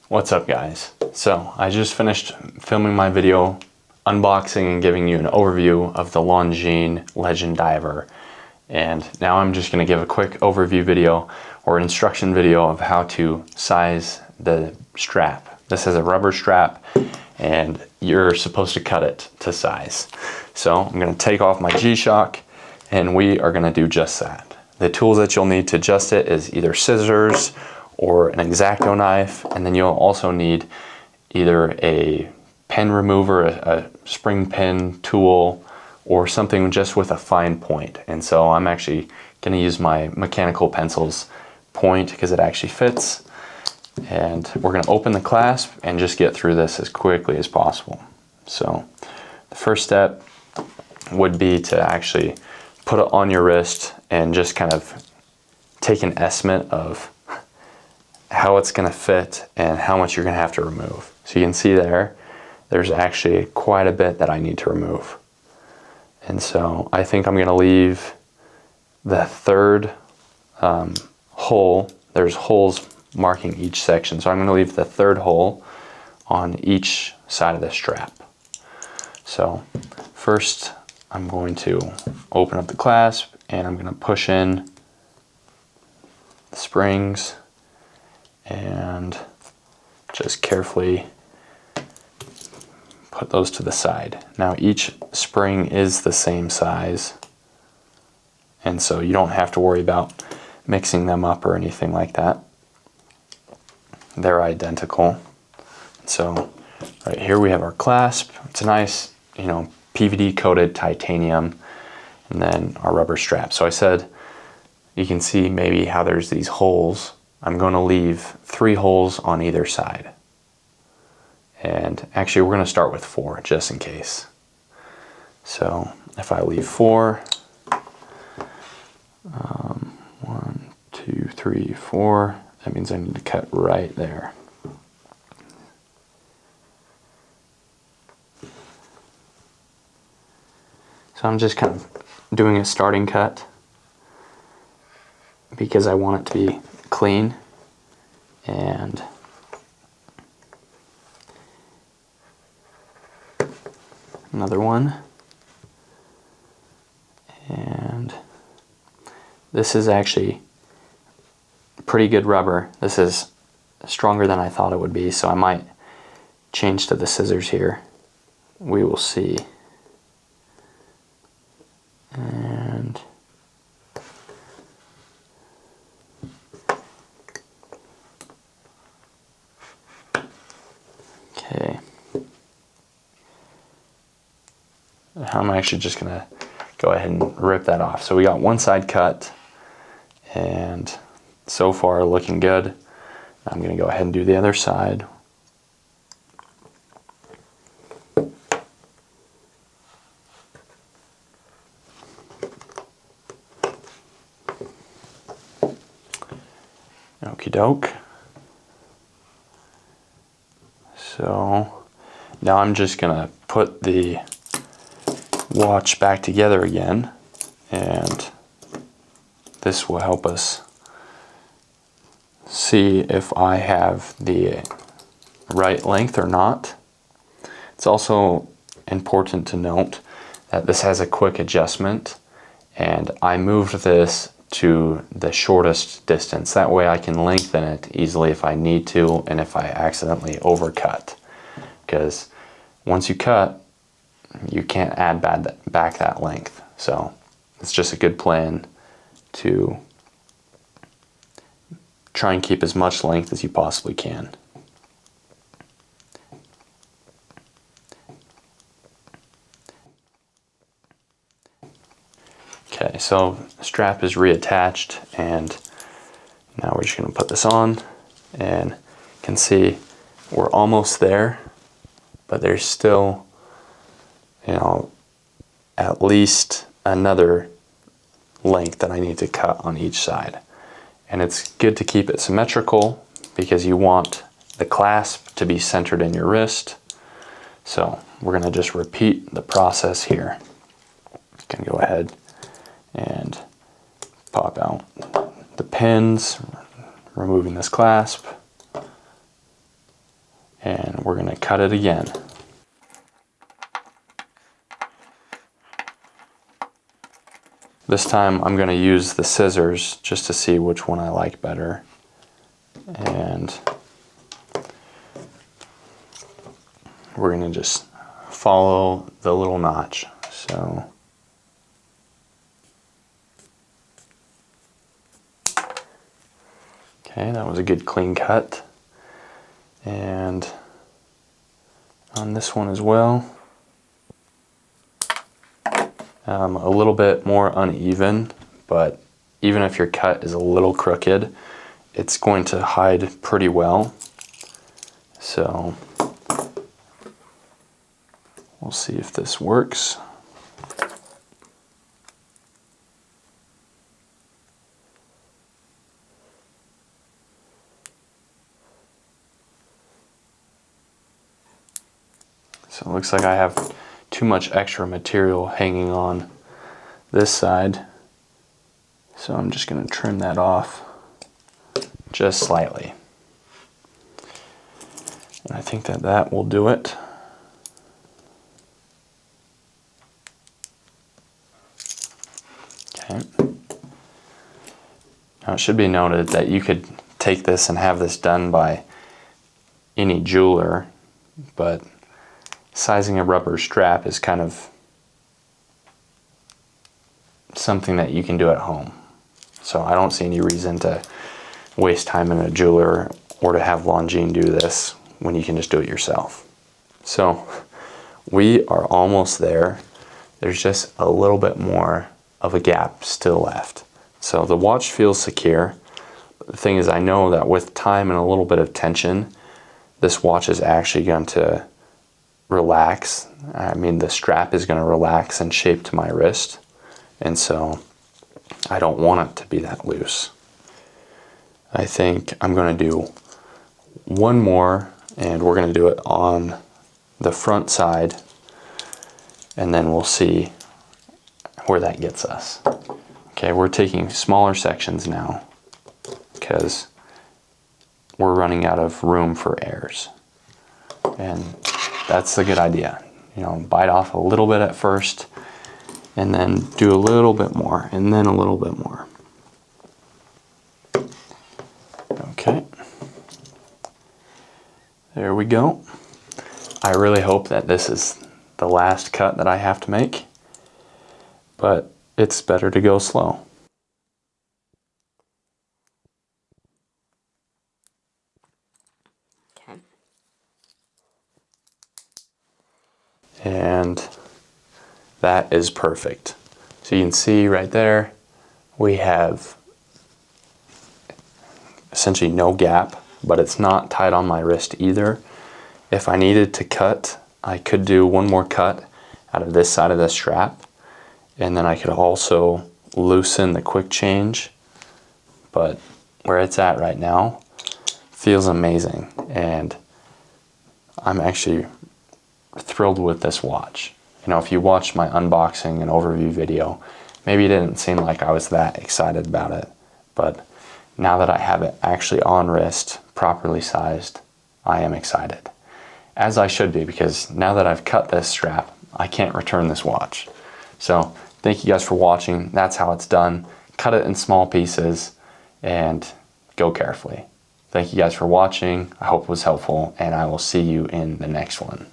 What's up, guys? So I just finished filming my video unboxing and giving you an overview of the Longines Legend Diver, and now I'm just going to give a quick overview video or instruction video of how to size the strap. This is a rubber strap and you're supposed to cut it to size. So I'm going to take off my G-Shock and we are going to do just that. The tools that you'll need to adjust it is either scissors or an X-Acto knife, and then you'll also need either a pen remover, a spring pin tool, or something just with a fine point. And so I'm actually going to use my mechanical pencil's point because it actually fits. And we're going to open the clasp and just get through this as quickly as possible. So the first step would be to actually put it on your wrist and just kind of take an estimate of how it's going to fit and how much you're going to have to remove. So you can see there's actually quite a bit that I need to remove. And so I think I'm going to leave the third hole. There's holes marking each section. So I'm going to leave the third hole on each side of the strap. So first I'm going to open up the clasp and I'm going to push in the springs and just carefully put those to the side. Now each spring is the same size, and so you don't have to worry about mixing them up or anything like that. They're identical. So right here we have our clasp. It's a nice, PVD coated titanium, and then our rubber strap. So I said you can see maybe how there's these holes. I'm going to leave 3 holes on either side. And actually we're going to start with 4 just in case. So if I leave 4, 1, 2, 3, 4, that means I need to cut right there. So I'm just kind of doing a starting cut because I want it to be clean, and another one, and this is actually pretty good rubber. This is stronger than I thought it would be, so I might change to the scissors here. We will see. And okay, I'm actually just gonna go ahead and rip that off. So we got one side cut, and so far looking good. I'm gonna go ahead and do the other side. Okie doke. So now I'm just gonna put the watch back together again, and this will help us see if I have the right length or not. It's also important to note that this has a quick adjustment, and I moved this to the shortest distance. That way I can lengthen it easily if I need to and if I accidentally overcut. Because once you cut, you can't add back that length. So it's just a good plan to try and keep as much length as you possibly can. Okay, so the strap is reattached, and now we're just going to put this on, and you can see we're almost there, but there's still, at least another length that I need to cut on each side. And it's good to keep it symmetrical because you want the clasp to be centered in your wrist. So we're going to just repeat the process here. You can go ahead and pop out the pins, removing this clasp, and we're going to cut it again. This time I'm going to use the scissors just to see which one I like better. And we're going to just follow the little notch. So okay, that was a good clean cut. And on this one as well, a little bit more uneven, but even if your cut is a little crooked, it's going to hide pretty well. So we'll see if this works. So it looks like I have too much extra material hanging on this side. So I'm just going to trim that off just slightly. And I think that that will do it. Okay. Now it should be noted that you could take this and have this done by any jeweler, but sizing a rubber strap is kind of something that you can do at home. So I don't see any reason to waste time in a jeweler or to have Longines do this when you can just do it yourself. So we are almost there. There's just a little bit more of a gap still left. So the watch feels secure. But the thing is, I know that with time and a little bit of tension, this watch is actually going to relax. I mean, the strap is going to relax and shape to my wrist, and so I don't want it to be that loose. I think I'm going to do one more, and we're going to do it on the front side, and then we'll see where that gets us. Okay, we're taking smaller sections now because we're running out of room for errors, and that's a good idea. You know, bite off a little bit at first and then do a little bit more and then a little bit more. Okay. There we go. I really hope that this is the last cut that I have to make, but it's better to go slow. And that is perfect. So you can see right there, we have essentially no gap, but it's not tight on my wrist either. If I needed to cut, I could do one more cut out of this side of the strap, and then I could also loosen the quick change. But where it's at right now feels amazing, and I'm actually thrilled with this watch. You know, if you watched my unboxing and overview video, maybe it didn't seem like I was that excited about it, but now that I have it actually on wrist, properly sized, I am excited. As I should be, because now that I've cut this strap, I can't return this watch. So thank you guys for watching. That's how it's done. Cut it in small pieces and go carefully. Thank you guys for watching. I hope it was helpful, and I will see you in the next one.